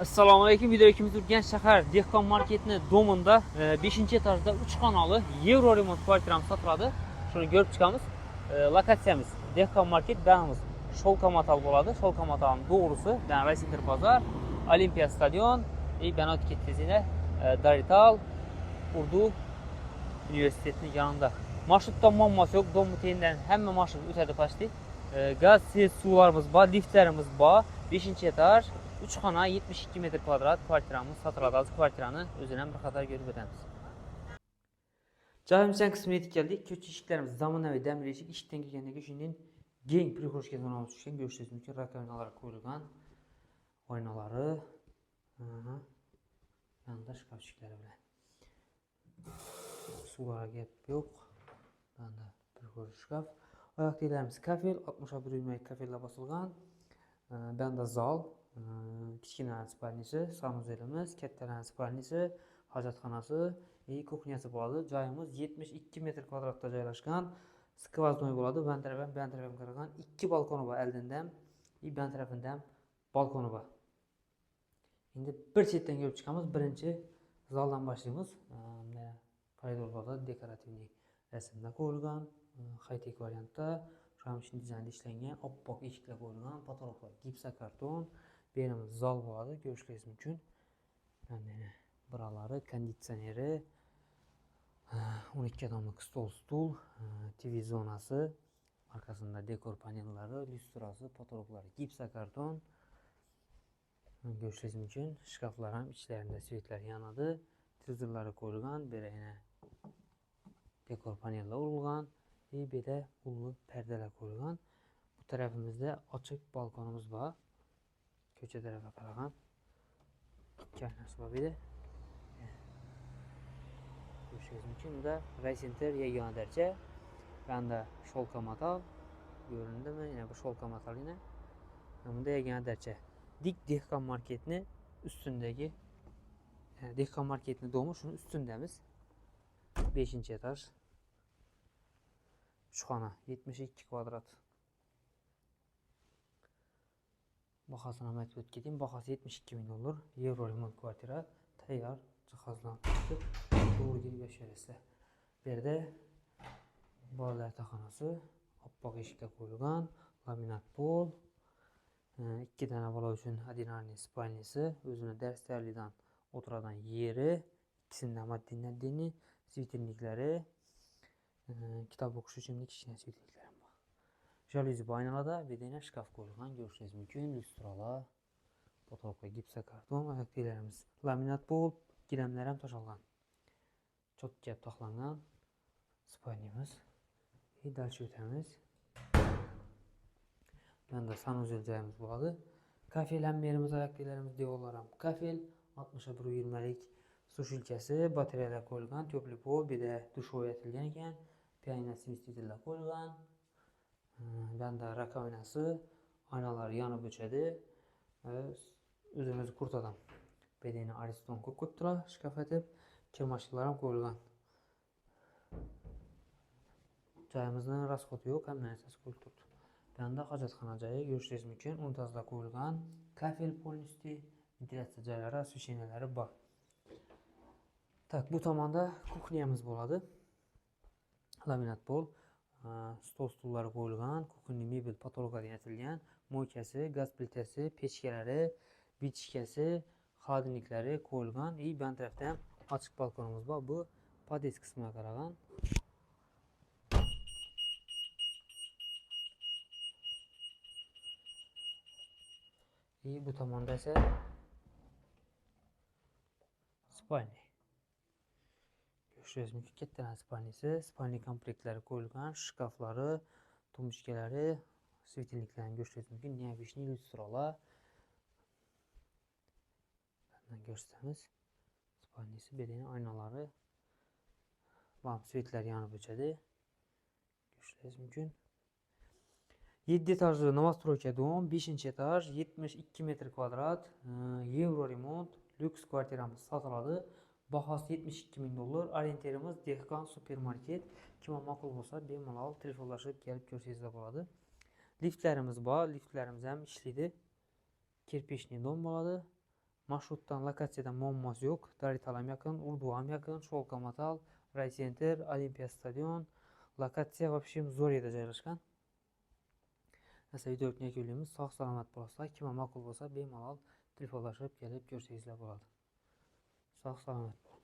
Assalomu alaykum. Video ikimiz Urganch shahar Dehqon marketini domida 5-etajda 3 xonali Euro remont kvartiramiz sotiladi. Shuni ko'rib chiqamiz. Lokatsiyamiz Dehqon market, banimiz Sholkomatal bo'ladi. Sholkomatalning to'g'risi, Raycenter bozor, Olimpiya stadion, bana o'tib ketdingizda Darital Urdu universitetining yonida. Marshrutdan muammosi yo'q. Dom muteyinden hamma marshrut o'tadi pastda. Gaz, ses, suvlarimiz bor, liftlarimiz bor. 5-etaj 3 xona 72 metr kvadrat kvartiramiz sotiladi. Hozir kvartirani o'zini ham bir qator ko'rib o'tamiz. Joyimizdan qismiga yetib keldik. Ko'cha eshiklarimiz zamonaviy damir eshik. Eshikdan kirgandan keyin shundan keng prixoshka zonamiz tushgan. Ko'rishingiz mumkin. Rakovinalar qo'yilgan. Oynalari, yonida shkafchiklari bilan. Suvlarga gap yo'q. Yonida prixosh shkaf. Oyoq teklarimiz kafel, 61 mm kafella bosilgan. Banda zal, kichkina spalnisi, sanuzelimiz, katta spalnisi, hojatxonasi, kuxnyasi bo'ladi. Joyimiz 72 metr kvadratda joylashgan. Skvoznoy bo'ladi. Bu tarafdan qaragan 2 balkoni bor oldindan, bu tarafdan balkoni bor. Endi bir chetdan ko'rib chiqamiz. Birinchi zaldan boshlaymiz. Mana koridorlarda dekorativniy rasmlar qo'yilgan, high-tech variantda. Ramshin dizaynda ishlangan, oppoq eshiklar qo'yilgan, patologlar gipsokarton, berimiz zal bo'ladi, ko'rishingiz mumkin. Mana biralari, konditsioneri, 12 tomlik stol, TV zonasi, orqasida dekor panellari, lyustrasi, patologlar gipsokarton. Ko'rishingiz mumkin. Shkaflar ham ichlarida svetlar yonadi, televizorlari qo'yilgan, berayna dekor panellar urilgan. Bir de ullu perdeler koyulgan. Bu tarafımızda açık balkonumuz var. Köçe tarafa qaragan. İki aynası var bir de. Görüşürüz mümkün. Bu da Raycenter yegane derece. Ben de Sholkomatal. Göründü mü? Yine bu Sholkomatal yine. Bunda yegane derece. Dik Dehqon marketini üstündeki Dehqon marketini doğmuş. Şunun üstündemiz. 5. etaj. Şu xona 72 kvadrat. Bahasını amet ötüp keteyim. Bahası 72 bin olur. Euro remont kvartira. Tayyor cihazlanmıştır. Doğru gibi yaşarızsa. Bir de bolalar yataqxonasi. Oppoq eshiklar qo'yilgan. Laminat pol. 2 tane bola uchun ordinarniy spalnisi. O'zini darslarlidan o'tiradigan yeri. İkisinde maddi svitirliklari. Kitap okuş için kichkina svetliklerim var. Jaluzi bu aynalada bir tane şkaf qo'yilgan, ko'rishingiz mumkin. Lyustralar, potolka gipsokarton, oyoq teklarimiz laminat pol, gilamlar ham to'shalgan. Cho'tka taxlangan spalnimiz. Dalcha o'tamiz. Bunda sanuzel joyimiz bo'ladi. Kafel ham berimiz, oyoq teklarimiz, devorlar ham kafel, 61-20 lik sushilkasi, batareyalar qo'yilgan, to'pli pol, bir de dush o'yatilgan ekan. Pianino simistitlar qo'yilgan. Banda rakovinasi, aynalar yonib o'chadi. O'zimiz kurtadan bedeni ariston qo'yib turadi, shkaf etib, kirmashliklar ham qo'yilgan. Joyimizning rasxoti yo'q, hamma narsasi qo'yib turibdi. Banda hojatxona joyi, ko'rishingiz mumkin. Untazlar qo'yilgan, kafel polnisti, ventilyatsiya joylari, osvesheniyalari bor. Tak, bu tomonda kuxnyamiz bo'ladi. Laminat pol, stol stulları qo'yilgan, kuxonli mebel patologlar yatilgan, moykasi, gaz plitasi, pechkalari, bichkasi, xodimliklari qo'yilgan. Ben tarafda ham ochiq balkonimiz bor. Bu podest qismiga qaragan. Bu tomonda esa spalni. Görüşürüz mümkün. Katta spalnisi, spalni komplektlari qo'yilgan, shkaflari, tumishkalari, svitirliklarini görüşürüz mümkün. Neobishniy lyustralar. Bundan ko'rsatamiz. Spalnisi, bedeni aynaları. Bam svetlar yonib o'chadi. Görüşürüz mümkün. 7 etajlı novostroyka dom, 5. etaj, 72 metr kvadrat, Euro remont, lüks kvartiramiz sotiladi. Bahası 72 bin dolar. Orienterimiz Dehqon supermarket. Kime ma'qul bo'lsa bemalol telefonlashib kelib ko'rsangizlar bo'ladi. Liftlarimiz bor. Liftlarimiz ham ishlaydi. Kirpishli dom bo'ladi. Marşrutdan, lokatsiyadan muammosi yo'q. Dorital ham yaqin, Urdu ham yaqin, Sholkomatal, Raycenter, Olimpiya stadion, lokatsiya вообще zo'r yerda joylashgan. Nasa videoni yakunlaymiz. Sog' salomat bo'lasizlar. Kimga ma'qul bo'lsa bemalol telefonlashib kelib ko'rsangizlar bo'ladi. Sog' salomat.